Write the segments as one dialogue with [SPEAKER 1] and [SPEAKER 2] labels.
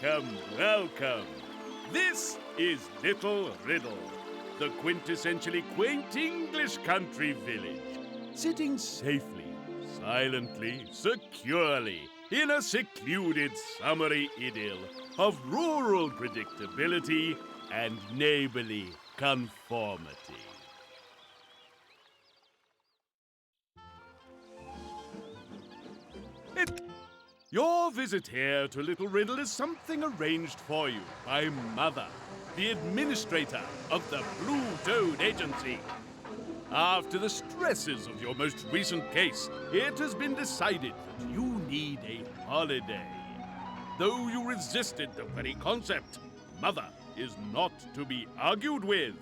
[SPEAKER 1] Welcome, welcome. This is Little Riddle, the quintessentially quaint English country village, sitting safely, silently, securely in a secluded summery idyll of rural predictability and neighborly conformity. Your visit here to Little Riddle is something arranged for you by Mother, the administrator of the Blue Toad Agency. After the stresses of your most recent case, it has been decided that you need a holiday. Though you resisted the very concept, Mother is not to be argued with.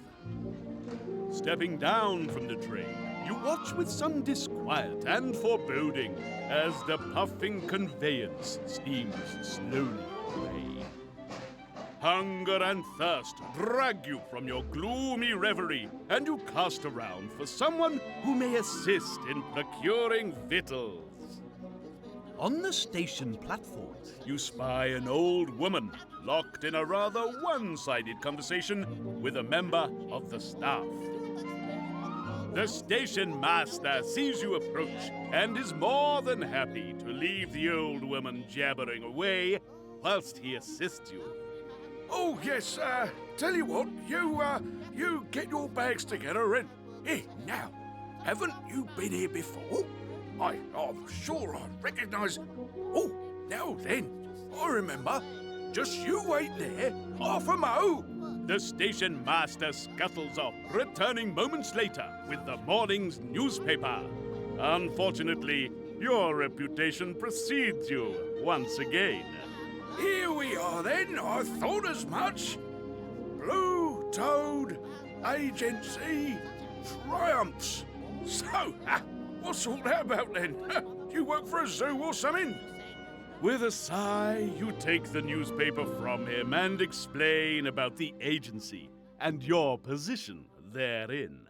[SPEAKER 1] Stepping down from the train, you watch with some disquiet and foreboding as the puffing conveyance steams slowly away. Hunger and thirst drag you from your gloomy reverie, and you cast around for someone who may assist in procuring victuals. On the station platform, you spy an old woman locked in a rather one-sided conversation with a member of the staff. The station master sees you approach and is more than happy to leave the old woman jabbering away whilst he assists you.
[SPEAKER 2] Oh, yes, tell you what, you get your bags together and... Here, now, haven't you been here before? I'm sure I recognise... Oh, now then, I remember. Just you wait there, half a mo'.
[SPEAKER 1] The station master scuttles off, returning moments later with the morning's newspaper. Unfortunately, your reputation precedes you once again.
[SPEAKER 2] Here we are then, I thought as much. Blue Toad Agency triumphs. So, what's all that about then? You work for a zoo or something?
[SPEAKER 1] With a sigh, you take the newspaper from him and explain about the agency and your position therein.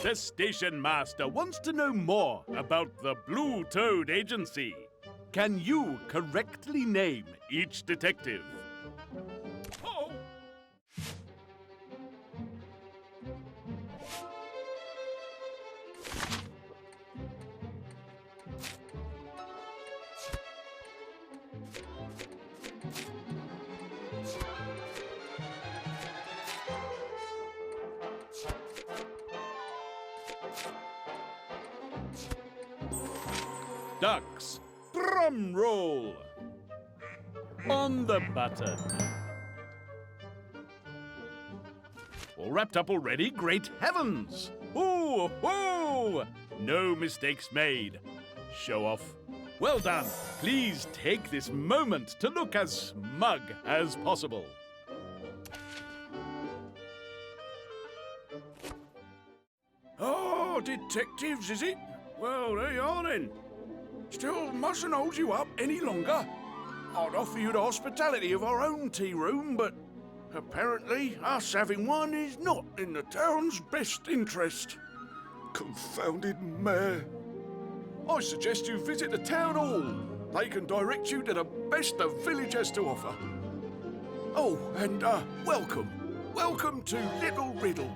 [SPEAKER 1] The station master wants to know more about the Blue Toad Agency. Can you correctly name each detective? Oh! Ducks, drum roll. On the button. All wrapped up already? Great heavens! Ooh, ooh! No mistakes made. Show off. Well done. Please take this moment to look as smug as possible.
[SPEAKER 2] Oh, detectives, is it? Well, there you are then. Still mustn't hold you up any longer. I'd offer you the hospitality of our own tea room, but apparently us having one is not in the town's best interest. Confounded mayor. I suggest you visit the town hall. They can direct you to the best the village has to offer. Oh, and welcome. Welcome to Little Riddle.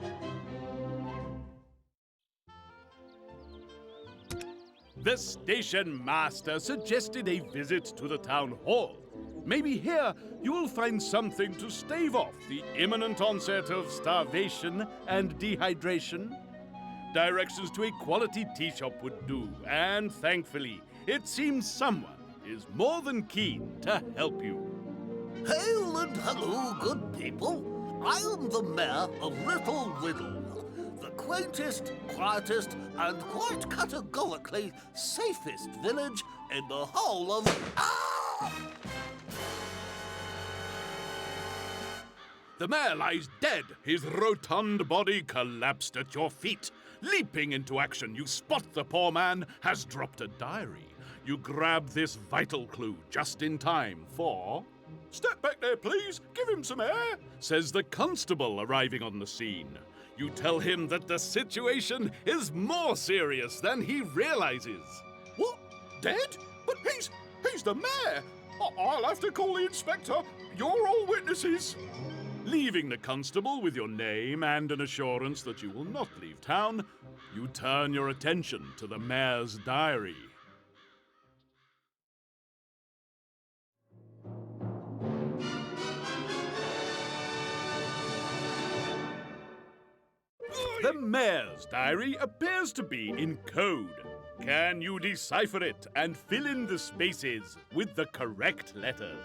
[SPEAKER 1] The station master suggested a visit to the town hall. Maybe here you'll find something to stave off the imminent onset of starvation and dehydration. Directions to a quality tea shop would do, and thankfully, it seems someone is more than keen to help you.
[SPEAKER 3] Hail and hello, good people. I am the mayor of Little Riddle. The quaintest, quietest, and quite categorically safest village in the whole of... Ah!
[SPEAKER 1] The mayor lies dead, his rotund body collapsed at your feet. Leaping into action, you spot the poor man has dropped a diary. You grab this vital clue just in time for... "Step back there, please. Give him some air," says the constable arriving on the scene. You tell him that the situation is more serious than he realizes.
[SPEAKER 2] What? Dead? But he's the mayor. I'll have to call the inspector. You're all witnesses.
[SPEAKER 1] Leaving the constable with your name and an assurance that you will not leave town, you turn your attention to the mayor's diary. The mayor's diary appears to be in code. Can you decipher it and fill in the spaces with the correct letters?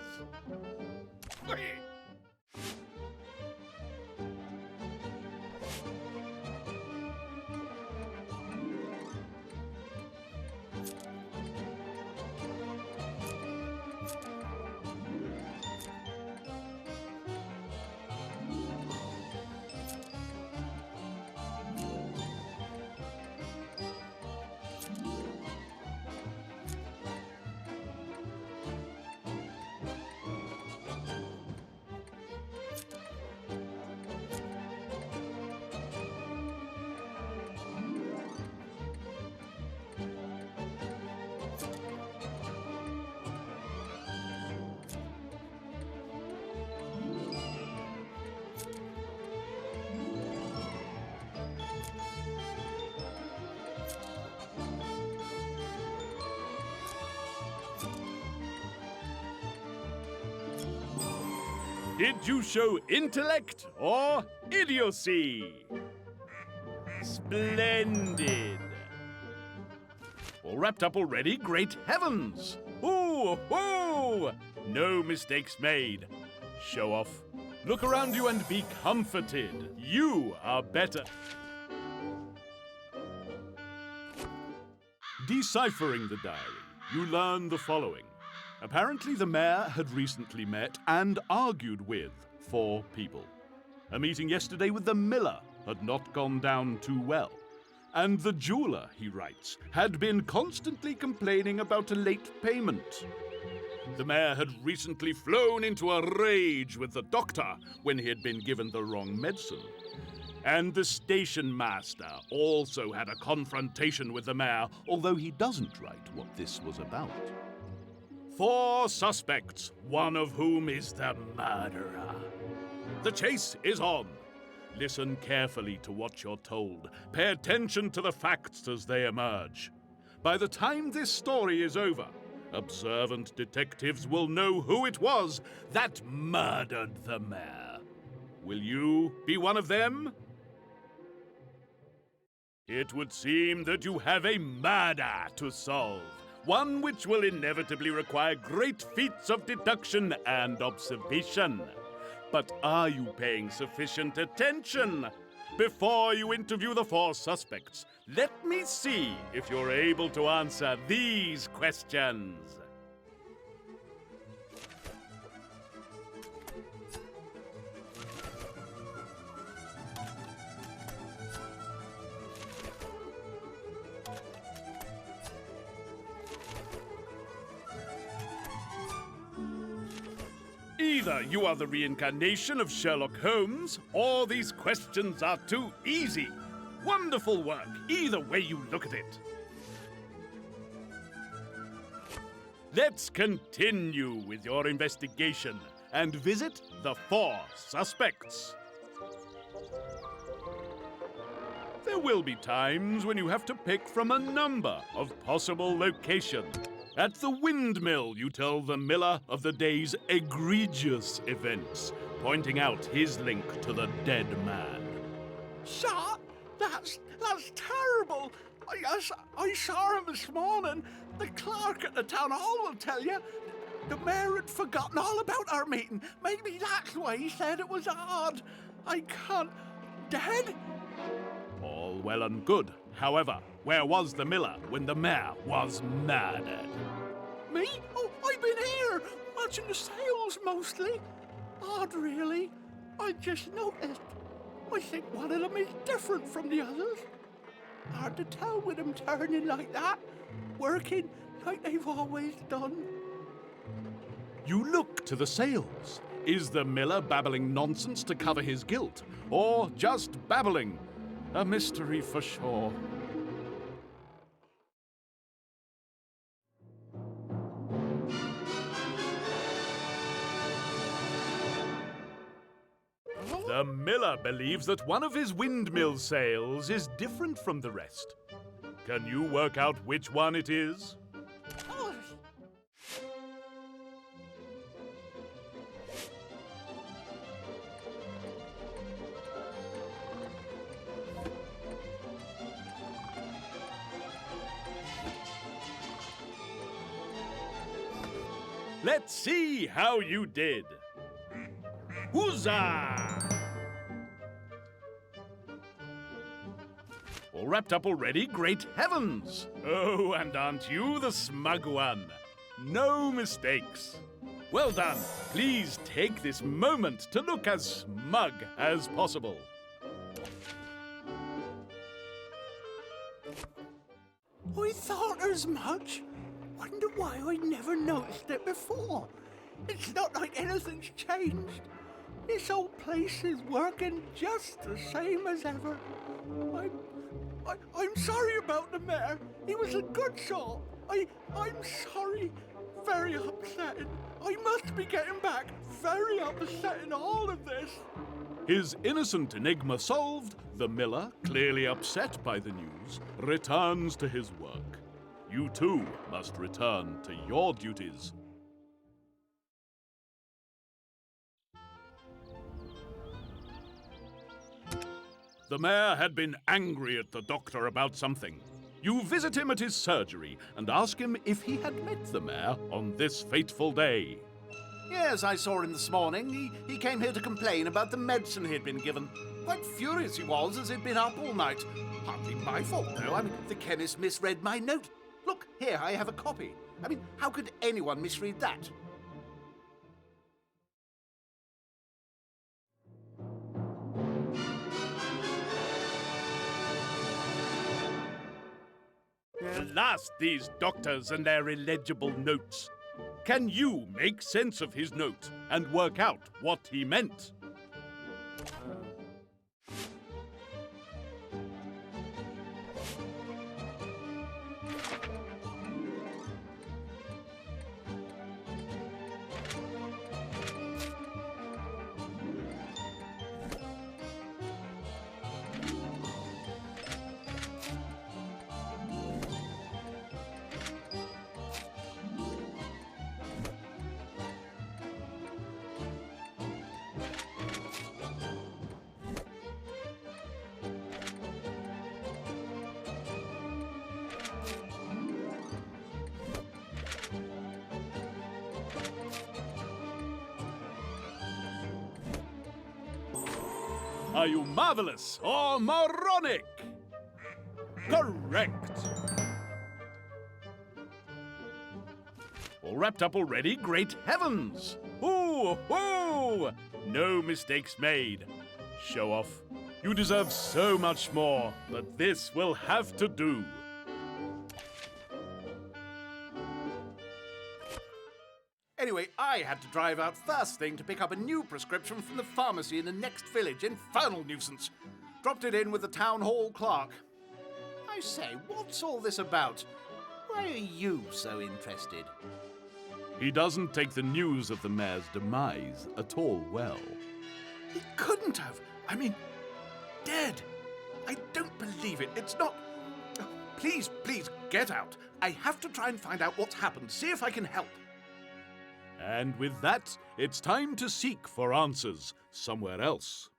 [SPEAKER 1] Did you show intellect or idiocy? Splendid. All wrapped up already? Great heavens! Ooh, ooh! No mistakes made. Show off. Look around you and be comforted. You are better. Deciphering the diary, you learn the following. Apparently, the mayor had recently met and argued with 4 people. A meeting yesterday with the miller had not gone down too well. And the jeweler, he writes, had been constantly complaining about a late payment. The mayor had recently flown into a rage with the doctor when he had been given the wrong medicine. And the station master also had a confrontation with the mayor, although he doesn't write what this was about. 4 suspects, one of whom is the murderer. The chase is on. Listen carefully to what you're told. Pay attention to the facts as they emerge. By the time this story is over, observant detectives will know who it was that murdered the mayor. Will you be one of them? It would seem that you have a murder to solve. One which will inevitably require great feats of deduction and observation. But are you paying sufficient attention? Before you interview the 4 suspects, let me see if you're able to answer these questions. Either you are the reincarnation of Sherlock Holmes, or these questions are too easy. Wonderful work, either way you look at it. Let's continue with your investigation and visit the 4 suspects. There will be times when you have to pick from a number of possible locations. At the windmill, you tell the miller of the day's egregious events, pointing out his link to the dead man.
[SPEAKER 3] Sir, that's terrible. I saw him this morning. The clerk at the town hall will tell you. The mayor had forgotten all about our meeting. Maybe that's why he said it was odd. I can't... Dead?
[SPEAKER 1] All well and good. However, where was the miller when the mayor was murdered?
[SPEAKER 3] Me? Oh, I've been here, watching the sales mostly. Odd, really. I just noticed. I think one of them is different from the others. Hard to tell with them turning like that, working like they've always done.
[SPEAKER 1] You look to the sails. Is the miller babbling nonsense to cover his guilt, or just babbling? A mystery for sure. The miller believes that one of his windmill sails is different from the rest. Can you work out which one it is? Let's see how you did. Huzzah! All wrapped up already? Great heavens! Oh, and aren't you the smug one? No mistakes. Well done. Please take this moment to look as smug as possible.
[SPEAKER 3] I thought as much. Wonder why I never noticed it before. It's not like anything's changed. This old place is working just the same as ever. I'm sorry about the mayor. He was a good soul. I'm sorry. Very upsetting. I must be getting back. Very upsetting, all of this.
[SPEAKER 1] His innocent enigma solved, the miller, clearly upset by the news, returns to his work. You too must return to your duties. The mayor had been angry at the doctor about something. You visit him at his surgery and ask him if he had met the mayor on this fateful day.
[SPEAKER 4] Yes, I saw him this morning. He came here to complain about the medicine he'd been given. Quite furious he was, as he'd been up all night. Hardly my fault, though. The chemist misread my note. Look, here, I have a copy. How could anyone misread that?
[SPEAKER 1] Blast these doctors and their illegible notes. Can you make sense of his note and work out what he meant? Are you marvelous or moronic? Correct. All wrapped up already? Great heavens! Ooh, ooh! No mistakes made. Show off. You deserve so much more, but this will have to do.
[SPEAKER 4] Anyway, I had to drive out first thing to pick up a new prescription from the pharmacy in the next village. Infernal nuisance. Dropped it in with the town hall clerk. I say, what's all this about? Why are you so interested?
[SPEAKER 1] He doesn't take the news of the mayor's demise at all well.
[SPEAKER 2] He couldn't have. Dead. I don't believe it. It's not... Oh, please, get out. I have to try and find out what's happened. See if I can help.
[SPEAKER 1] And with that, it's time to seek for answers somewhere else.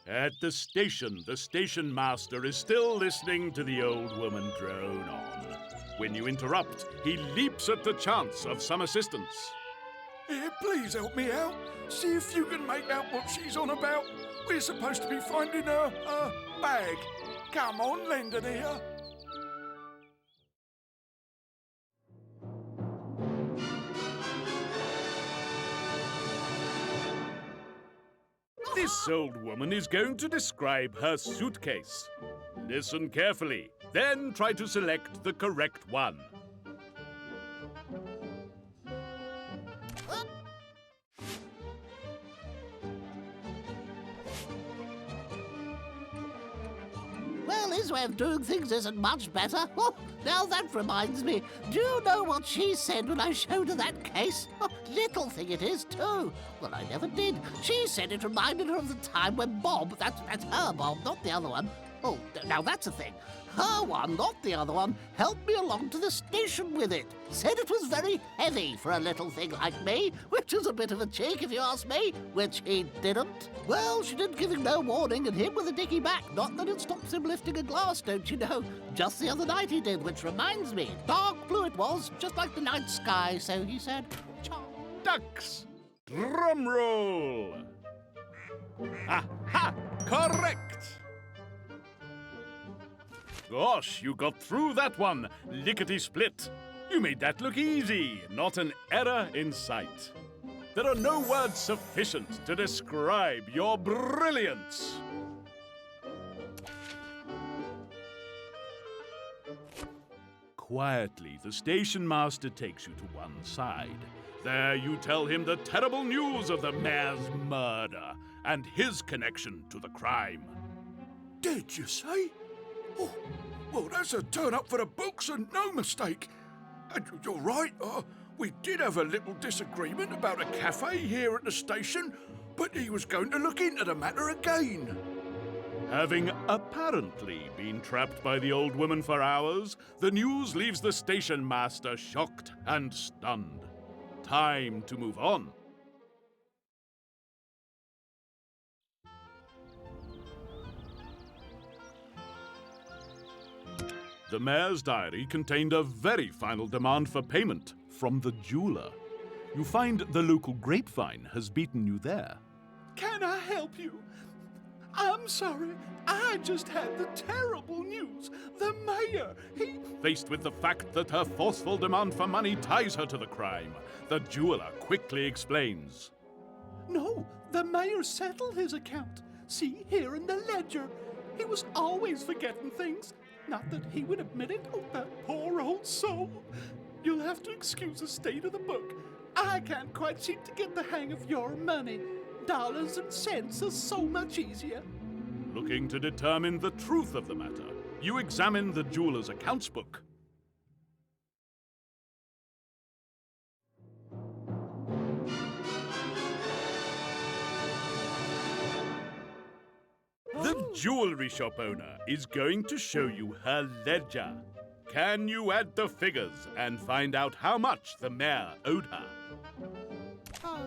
[SPEAKER 1] At the station master is still listening to the old woman drone on. When you interrupt, he leaps at the chance of some assistance.
[SPEAKER 2] Here, please help me out. See if you can make out what she's on about. We're supposed to be finding her bag. Come on, lend an ear.
[SPEAKER 1] This old woman is going to describe her suitcase. Listen carefully, then try to select the correct one.
[SPEAKER 3] this way of doing things isn't much better. Oh, now that reminds me. Do you know what she said when I showed her that case? Oh, little thing it is, too. Well, I never did. She said it reminded her of the time when Bob, that's her Bob, not the other one. Oh, now that's a thing. Her one, not the other one, helped me along to the station with it. Said it was very heavy for a little thing like me, which is a bit of a cheek if you ask me, which he didn't. Well, she didn't give him no warning and him with a dicky back. Not that it stops him lifting a glass, don't you know? Just the other night he did, which reminds me. Dark blue it was, just like the night sky, so he said.
[SPEAKER 1] Ducks! Drum roll! Aha! Correct! Gosh, you got through that one, lickety-split. You made that look easy, not an error in sight. There are no words sufficient to describe your brilliance. Quietly, the station master takes you to one side. There you tell him the terrible news of the mayor's murder and his connection to the crime.
[SPEAKER 2] Did you say? Oh, well, that's a turn up for the books and no mistake. And you're right, we did have a little disagreement about a cafe here at the station, but he was going to look into the matter again.
[SPEAKER 1] Having apparently been trapped by the old woman for hours, the news leaves the station master shocked and stunned. Time to move on. The mayor's diary contained a very final demand for payment from the jeweler. You find the local grapevine has beaten you there.
[SPEAKER 5] Can I help you? I'm sorry, I just had the terrible news. The mayor, he...
[SPEAKER 1] Faced with the fact that her forceful demand for money ties her to the crime, the jeweler quickly explains.
[SPEAKER 5] No, the mayor settled his account. See, here in the ledger. He was always forgetting things. Not that he would admit it. Oh, that poor old soul. You'll have to excuse the state of the book. I can't quite seem to get the hang of your money. Dollars and cents are so much easier.
[SPEAKER 1] Looking to determine the truth of the matter, you examine the jeweler's accounts book. The jewelry shop owner is going to show you her ledger. Can you add the figures and find out how much the mayor owed her?
[SPEAKER 5] Oh.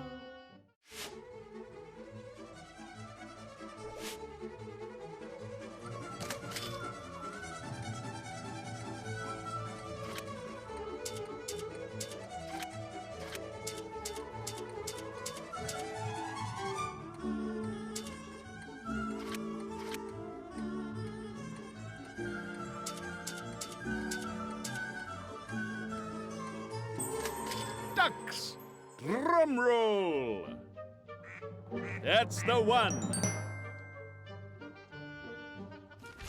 [SPEAKER 1] Ducks! Drum roll! That's the one!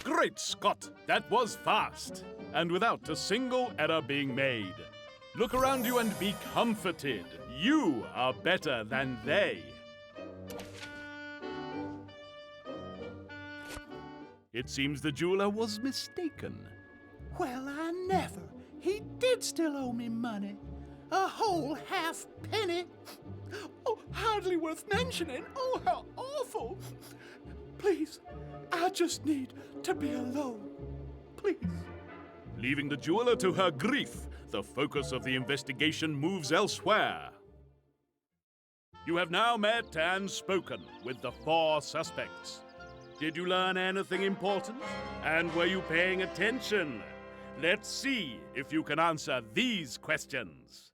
[SPEAKER 1] Great Scott, that was fast, and without a single error being made. Look around you and be comforted. You are better than they. It seems the jeweler was mistaken.
[SPEAKER 5] Well, I never. He did still owe me money. A whole half penny. Oh, hardly worth mentioning. Oh, how awful. Please, I just need to be alone. Please.
[SPEAKER 1] Leaving the jeweler to her grief, the focus of the investigation moves elsewhere. You have now met and spoken with the 4 suspects. Did you learn anything important? And were you paying attention? Let's see if you can answer these questions.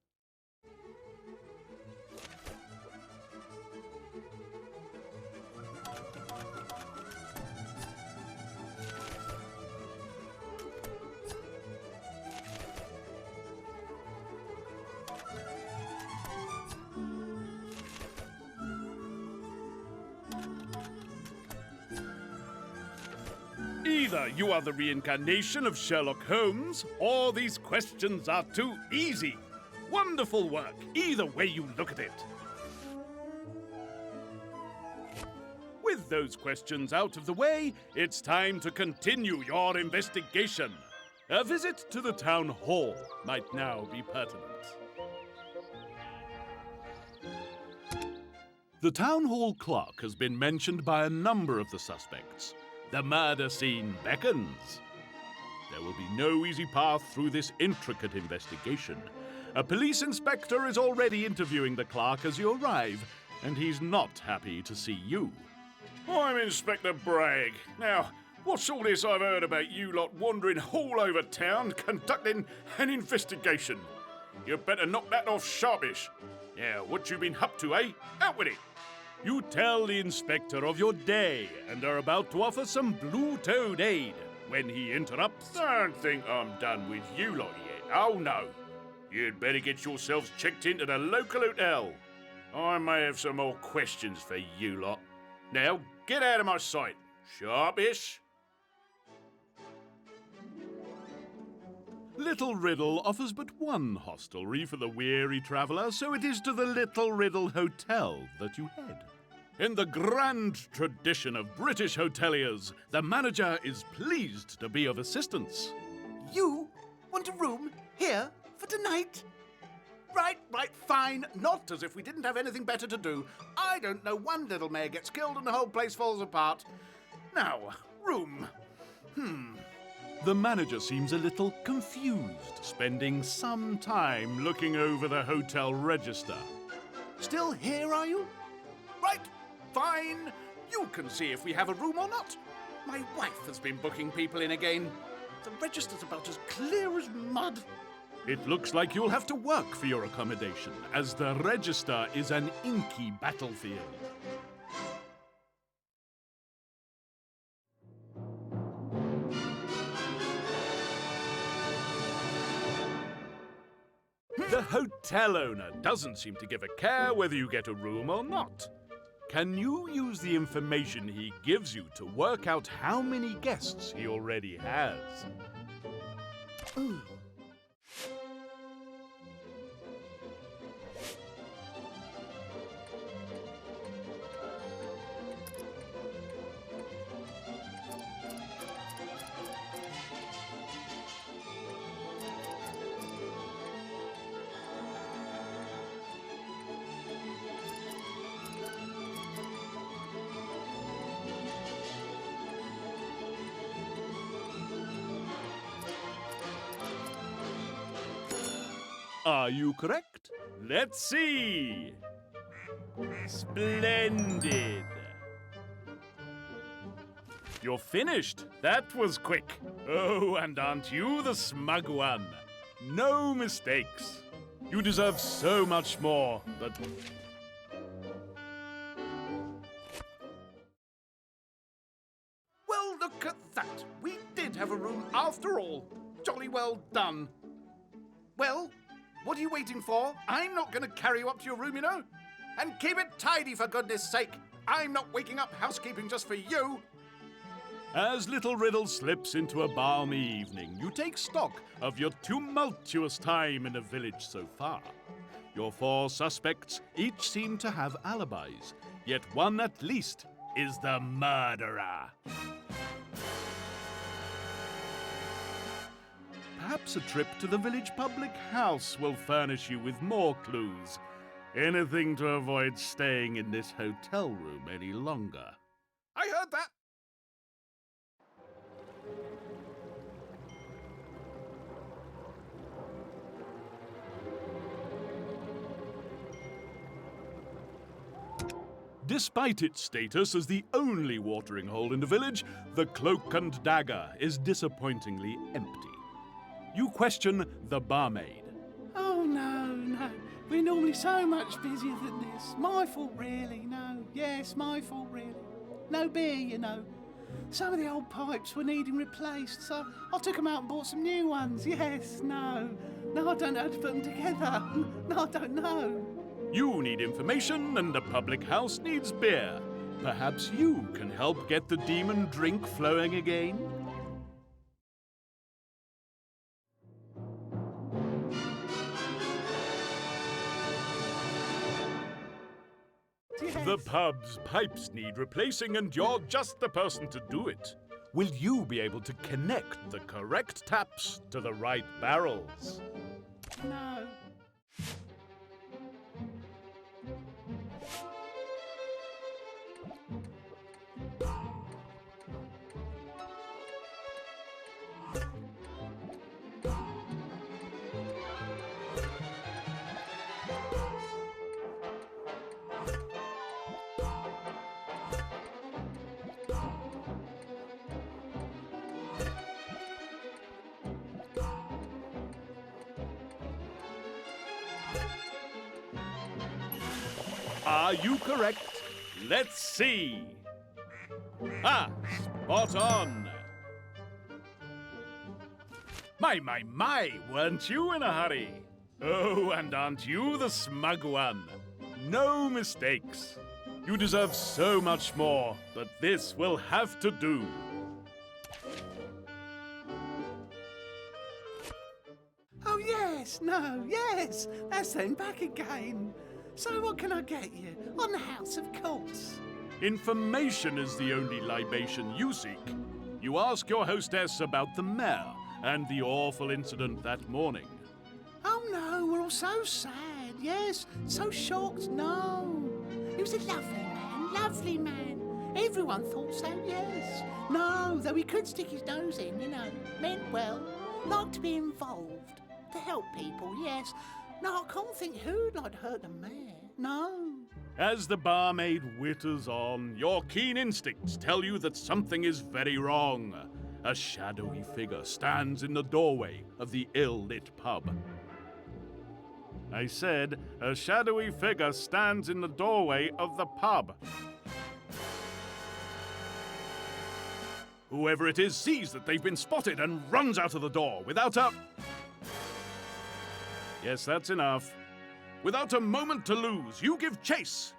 [SPEAKER 1] Either you are the reincarnation of Sherlock Holmes, or these questions are too easy. Wonderful work, either way you look at it. With those questions out of the way, it's time to continue your investigation. A visit to the town hall might now be pertinent. The town hall clerk has been mentioned by a number of the suspects. The murder scene beckons. There will be no easy path through this intricate investigation. A police inspector is already interviewing the clerk as you arrive, and he's not happy to see you.
[SPEAKER 2] I'm Inspector Bragg. Now, what's all this I've heard about you lot wandering all over town conducting an investigation? You better knock that off sharpish. Now, what you been up to, eh? Out with it!
[SPEAKER 1] You tell the inspector of your day and are about to offer some blue-toed aid when he interrupts.
[SPEAKER 2] Don't think I'm done with you lot yet. Oh, no. You'd better get yourselves checked into the local hotel. I may have some more questions for you lot. Now, get out of my sight. Sharpish.
[SPEAKER 1] Little Riddle offers but one hostelry for the weary traveller, so it is to the Little Riddle Hotel that you head. In the grand tradition of British hoteliers, the manager is pleased to be of assistance.
[SPEAKER 4] You want a room here for tonight? Right, fine. Not as if we didn't have anything better to do. I don't know one little mare gets killed and the whole place falls apart. Now, room.
[SPEAKER 1] The manager seems a little confused, spending some time looking over the hotel register.
[SPEAKER 4] Still here, are you? Right, fine. You can see if we have a room or not. My wife has been booking people in again. The register's about as clear as mud.
[SPEAKER 1] It looks like you'll have to work for your accommodation, as the register is an inky battlefield. The hotel owner doesn't seem to give a care whether you get a room or not. Can you use the information he gives you to work out how many guests he already has? Are you correct? Let's see. Splendid. You're finished. That was quick. Oh, and aren't you the smug one? No mistakes. You deserve so much more, but...
[SPEAKER 4] Well, look at that. We did have a room after all. Jolly well done. Well, what are you waiting for? I'm not going to carry you up to your room, you know. And keep it tidy, for goodness sake. I'm not waking up housekeeping just for you.
[SPEAKER 1] As Little Riddle slips into a balmy evening, you take stock of your tumultuous time in the village so far. Your 4 suspects each seem to have alibis, yet one at least is the murderer. Perhaps a trip to the village public house will furnish you with more clues. Anything to avoid staying in this hotel room any longer.
[SPEAKER 4] I heard that.
[SPEAKER 1] Despite its status as the only watering hole in the village, the Cloak and Dagger is disappointingly empty. You question the barmaid.
[SPEAKER 5] Oh, no. We're normally so much busier than this. My fault, really, no. Yes, my fault, really. No beer, you know. Some of the old pipes were needing replaced, so I took them out and bought some new ones. Yes, no. No, I don't know how to put them together. No, I don't know.
[SPEAKER 1] You need information and the public house needs beer. Perhaps you can help get the demon drink flowing again? The pub's pipes need replacing, and you're just the person to do it. Will you be able to connect the correct taps to the right barrels?
[SPEAKER 5] No.
[SPEAKER 1] Are you correct? Let's see. Ah, spot on. My, weren't you in a hurry? Oh, and aren't you the smug one? No mistakes. You deserve so much more, but this will have to do.
[SPEAKER 5] Oh, yes, no, yes. That's them back again. So what can I get you? On the house, of course.
[SPEAKER 1] Information is the only libation you seek. You ask your hostess about the mayor and the awful incident that morning.
[SPEAKER 5] Oh, no, we're all so sad. Yes, so shocked. No. He was a lovely man. Everyone thought so, yes. No, though he could stick his nose in, you know. Meant well. Like to be involved. To help people, yes. No, I can't think who'd like to hurt the mayor. No.
[SPEAKER 1] As the barmaid witters on, your keen instincts tell you that something is very wrong. A shadowy figure stands in the doorway of the ill-lit pub. I said, a shadowy figure stands in the doorway of the pub. Whoever it is sees that they've been spotted and runs out of the door without a... Yes, that's enough. Without a moment to lose, you give chase.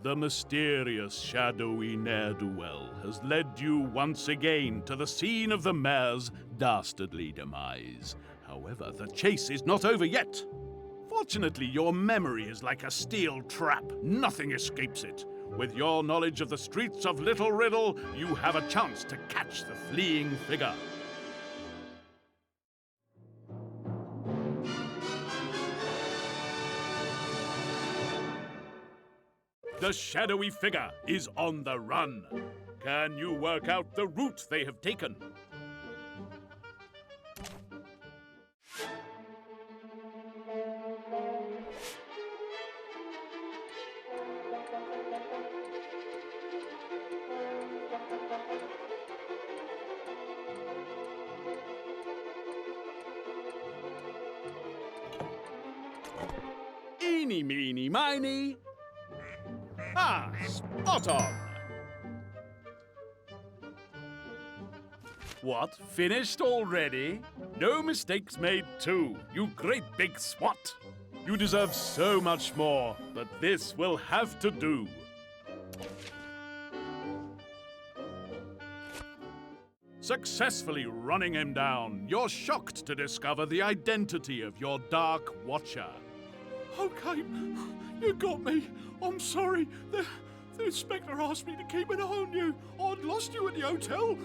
[SPEAKER 1] The mysterious, shadowy ne'er-do-well has led you once again to the scene of the mayor's dastardly demise. However, the chase is not over yet. Fortunately, your memory is like a steel trap. Nothing escapes it. With your knowledge of the streets of Little Riddle, you have a chance to catch the fleeing figure. The shadowy figure is on the run. Can you work out the route they have taken? Eeny, meeny, miny. Ah, spot on! What, finished already? No mistakes made too, you great big swat! You deserve so much more, but this will have to do. Successfully running him down, you're shocked to discover the identity of your dark watcher.
[SPEAKER 5] Okay, you got me. I'm sorry. The inspector asked me to keep an eye on you. I'd lost you at the hotel.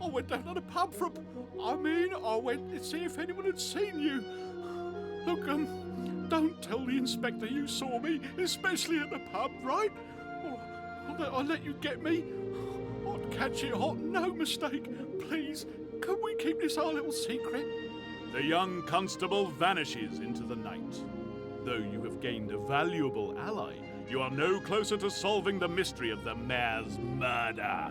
[SPEAKER 5] I went down to the pub I went to see if anyone had seen you. Look, don't tell the inspector you saw me, especially at the pub, right? I'll let you get me. I'd catch it hot, no mistake. Please, can we keep this our little secret?
[SPEAKER 1] The young constable vanishes into the night. Though you have gained a valuable ally, you are no closer to solving the mystery of the mayor's murder.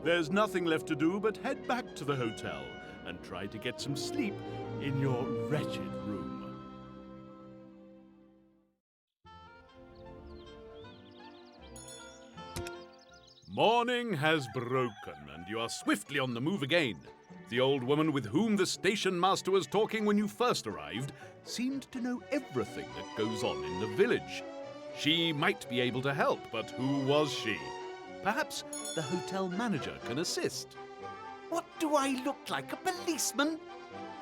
[SPEAKER 1] There's nothing left to do but head back to the hotel and try to get some sleep in your wretched room. Morning has broken, and you are swiftly on the move again. The old woman with whom the station master was talking when you first arrived seemed to know everything that goes on in the village. She might be able to help, but who was she? Perhaps the hotel manager can assist.
[SPEAKER 3] What do I look like, a policeman?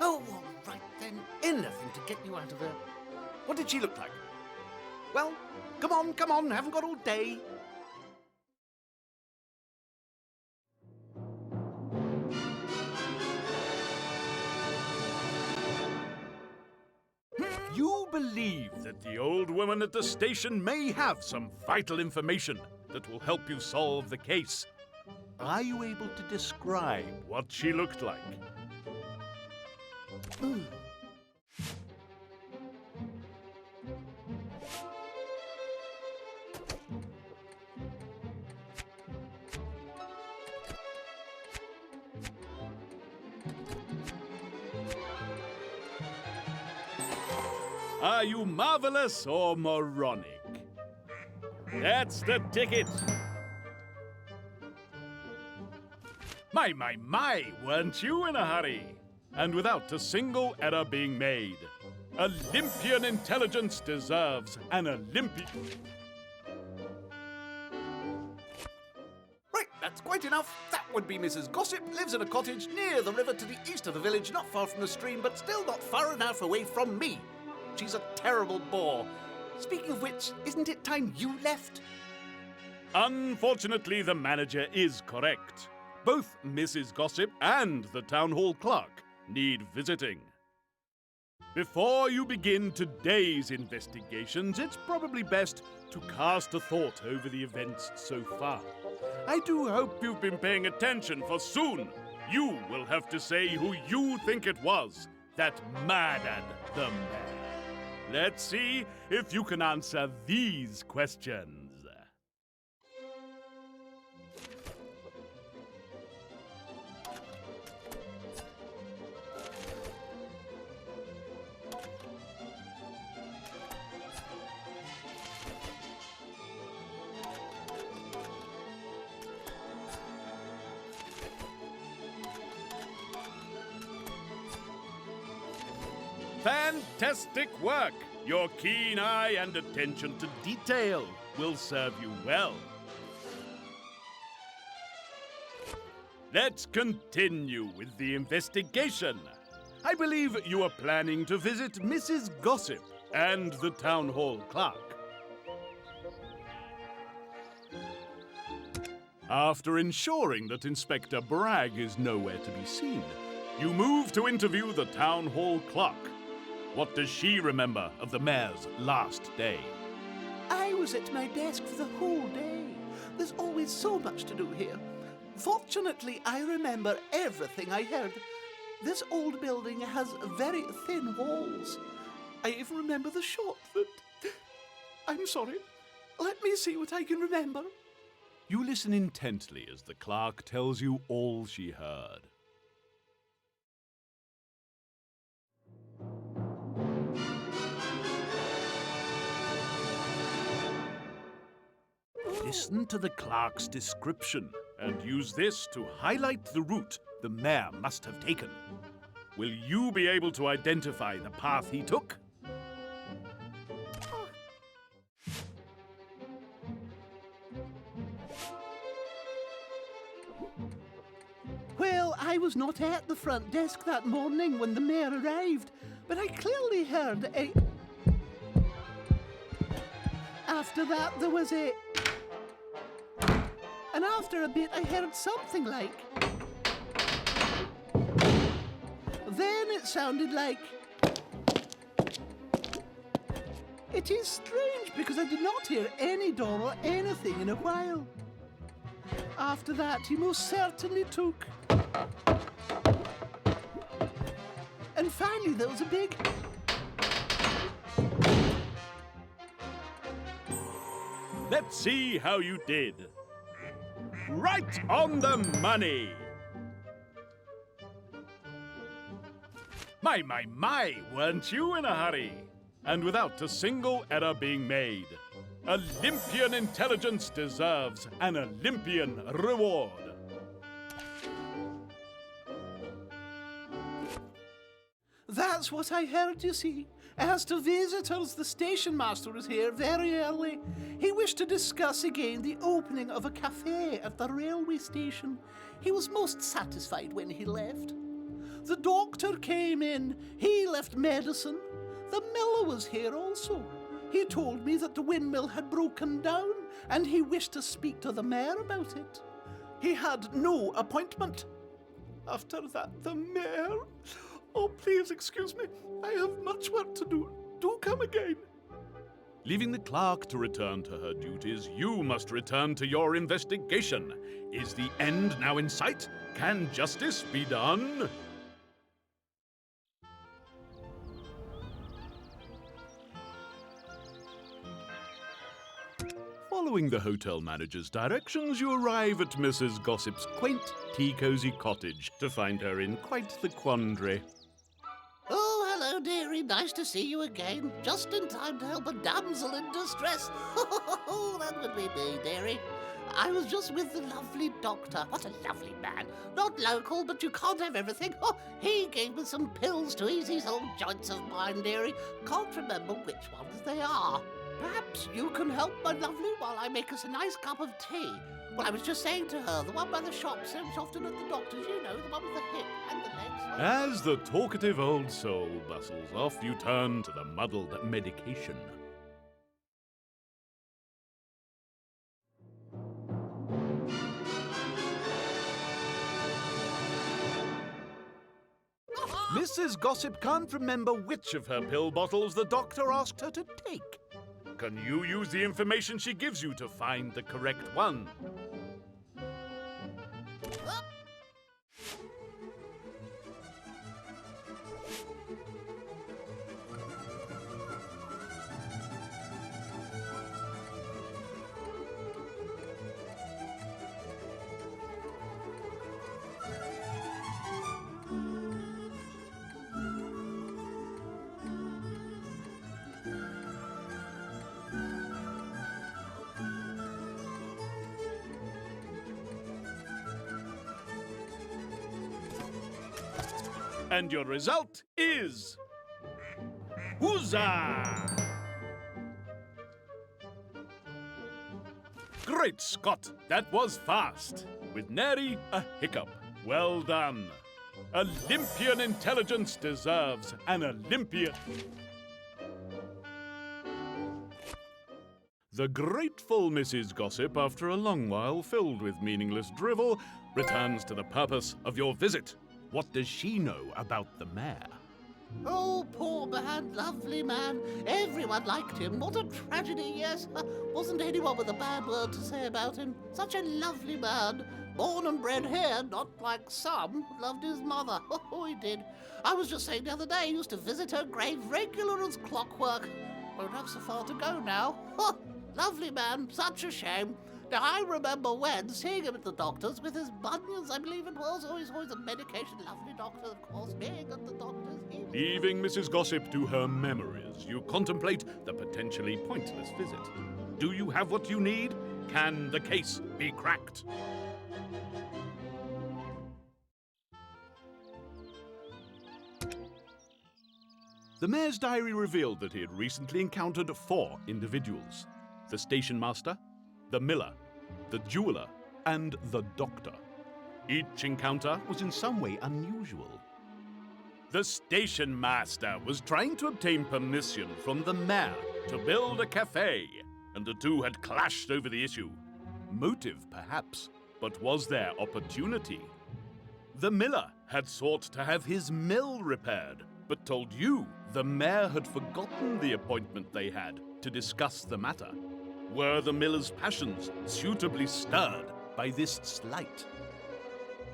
[SPEAKER 4] Oh, all right then. Anything to get you out of there. What did she look like? Well, come on, haven't got all day.
[SPEAKER 1] You believe that the old woman at the station may have some vital information that will help you solve the case. Are you able to describe what she looked like? Are you marvelous or moronic? That's the ticket. My, weren't you in a hurry? And without a single error being made. Olympian intelligence deserves an Olympian.
[SPEAKER 4] Right, that's quite enough. That would be Mrs. Gossip, lives in a cottage near the river to the east of the village, not far from the stream, but still not far enough away from me. She's a terrible bore. Speaking of which, isn't it time you left?
[SPEAKER 1] Unfortunately, the manager is correct. Both Mrs. Gossip and the town hall clerk need visiting. Before you begin today's investigations, it's probably best to cast a thought over the events so far. I do hope you've been paying attention, for soon you will have to say who you think it was that murdered the man. Let's see if you can answer these questions. Fantastic work! Your keen eye and attention to detail will serve you well. Let's continue with the investigation. I believe you are planning to visit Mrs. Gossip and the town hall clerk. After ensuring that Inspector Bragg is nowhere to be seen, you move to interview the town hall clerk. What does she remember of the mayor's last day?
[SPEAKER 5] I was at my desk for the whole day. There's always so much to do here. Fortunately, I remember everything I heard. This old building has very thin walls. I even remember the shot that... I'm sorry. Let me see what I can remember.
[SPEAKER 1] You listen intently as the clerk tells you all she heard. Listen to the clerk's description and use this to highlight the route the mayor must have taken. Will you be able to identify the path he took?
[SPEAKER 5] Well, I was not at the front desk that morning when the mayor arrived, but I clearly heard a... After that, there was a... And after a bit, I heard something like... Then it sounded like... It is strange, because I did not hear any door or anything in a while. After that, he most certainly took... And finally, there was a big...
[SPEAKER 1] Let's see how you did. Right on the money! My, weren't you in a hurry? And without a single error being made. Olympian intelligence deserves an Olympian reward.
[SPEAKER 5] That's what I heard, you see. As to visitors, the station master was here very early. He wished to discuss again the opening of a cafe at the railway station. He was most satisfied when he left. The doctor came in. He left medicine. The miller was here also. He told me that the windmill had broken down and he wished to speak to the mayor about it. He had no appointment. After that, the mayor... Oh, please excuse me. I have much work to do. Do come again.
[SPEAKER 1] Leaving the clerk to return to her duties, you must return to your investigation. Is the end now in sight? Can justice be done? Following the hotel manager's directions, you arrive at Mrs. Gossip's quaint, tea-cosy cottage to find her in quite the quandary.
[SPEAKER 3] Oh, hello, dearie. Nice to see you again. Just in time to help a damsel in distress. Oh, that would be me, dearie. I was just with the lovely doctor. What a lovely man. Not local, but you can't have everything. Oh, he gave me some pills to ease these old joints of mine, dearie. Can't remember which ones they are. Perhaps you can help, my lovely, while I make us a nice cup of tea. Well, I was just saying to her, the one by the shop so often at the doctor's, you know, the one with the hip and the legs.
[SPEAKER 1] As the talkative old soul bustles off, you turn to the muddled medication. Mrs. Gossip can't remember which of her pill bottles the doctor asked her to take. Can you use the information she gives you to find the correct one? And your result is... Huzzah! Great Scott, that was fast. With nary a hiccup. Well done. Olympian intelligence deserves an Olympian. The grateful Mrs. Gossip, after a long while filled with meaningless drivel, returns to the purpose of your visit. What does she know about the mayor?
[SPEAKER 3] Oh, poor man, lovely man. Everyone liked him. What a tragedy, yes. Wasn't anyone with a bad word to say about him. Such a lovely man. Born and bred here, not like some. Loved his mother. Oh, he did. I was just saying the other day he used to visit her grave regular as clockwork. Won't have so far to go now. Oh, lovely man. Such a shame. Now, I remember when seeing him at the doctor's with his bunions, I believe it was. Always a medication. Lovely doctor, of course. Being at the doctor's.
[SPEAKER 1] Leaving Mrs. Gossip to her memories, you contemplate the potentially pointless visit. Do you have what you need? Can the case be cracked? The mayor's diary revealed that he had recently encountered 4 individuals: the station master, the miller, the jeweler, and the doctor. Each encounter was in some way unusual. The station master was trying to obtain permission from the mayor to build a cafe, and the two had clashed over the issue. Motive, perhaps, but was there opportunity? The miller had sought to have his mill repaired, but told you the mayor had forgotten the appointment they had to discuss the matter. Were the miller's passions suitably stirred by this slight?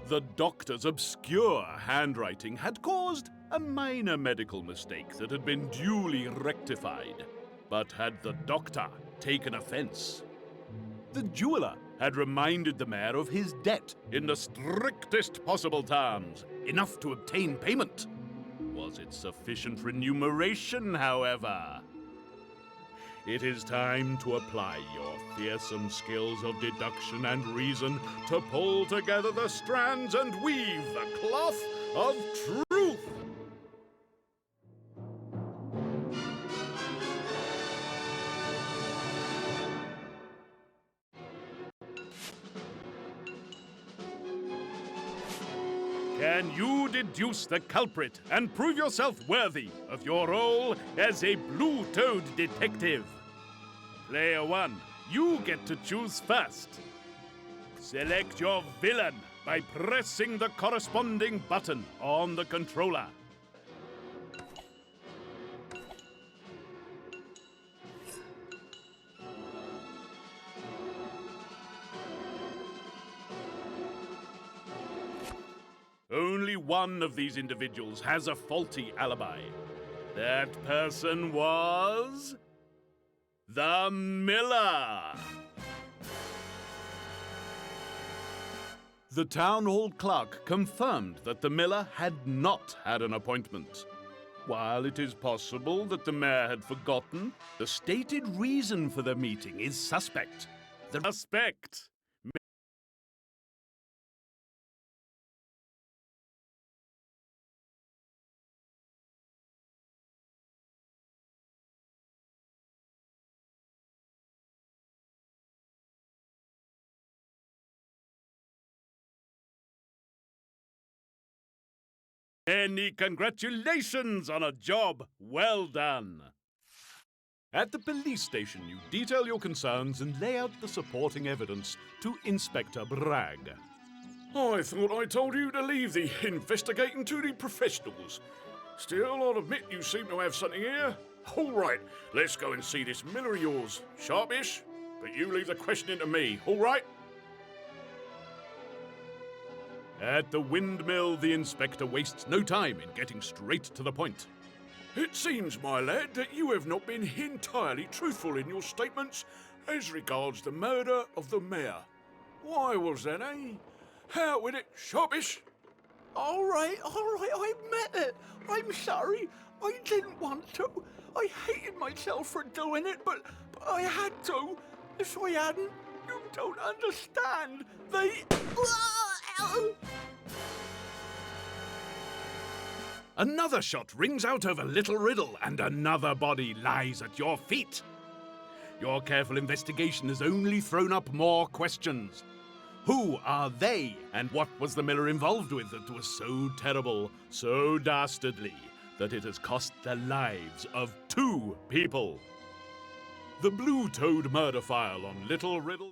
[SPEAKER 1] The doctor's obscure handwriting had caused a minor medical mistake that had been duly rectified. But had the doctor taken offense? The jeweler had reminded the mayor of his debt in the strictest possible terms, enough to obtain payment. Was it sufficient remuneration, however? It is time to apply your fearsome skills of deduction and reason to pull together the strands and weave the cloth of truth. Can you deduce the culprit and prove yourself worthy of your role as a Blue Toad detective? Player 1, you get to choose first. Select your villain by pressing the corresponding button on the controller. Only one of these individuals has a faulty alibi. That person was... the miller! The town hall clerk confirmed that the miller had not had an appointment. While it is possible that the mayor had forgotten, the stated reason for the meeting is suspect. The suspect Many congratulations on a job well done. At the police station, you detail your concerns and lay out the supporting evidence to Inspector Bragg.
[SPEAKER 2] I thought I told you to leave the investigating to the professionals. Still, I'll admit you seem to have something here. All right, let's go and see this miller of yours. Sharpish, but you leave the questioning to me, all right?
[SPEAKER 1] At the windmill, the inspector wastes no time in getting straight to the point.
[SPEAKER 2] It seems, my lad, that you have not been entirely truthful in your statements as regards the murder of the mayor. Why was that, eh? Out with it, Sharpish.
[SPEAKER 5] All right, I admit it. I'm sorry. I didn't want to. I hated myself for doing it, but I had to. If I hadn't, you don't understand.
[SPEAKER 1] Another shot rings out over Little Riddle, and another body lies at your feet. Your careful investigation has only thrown up more questions. Who are they, and what was the miller involved with that was so terrible, so dastardly, that it has cost the lives of 2 people? The Blue Toad murder file on Little Riddle.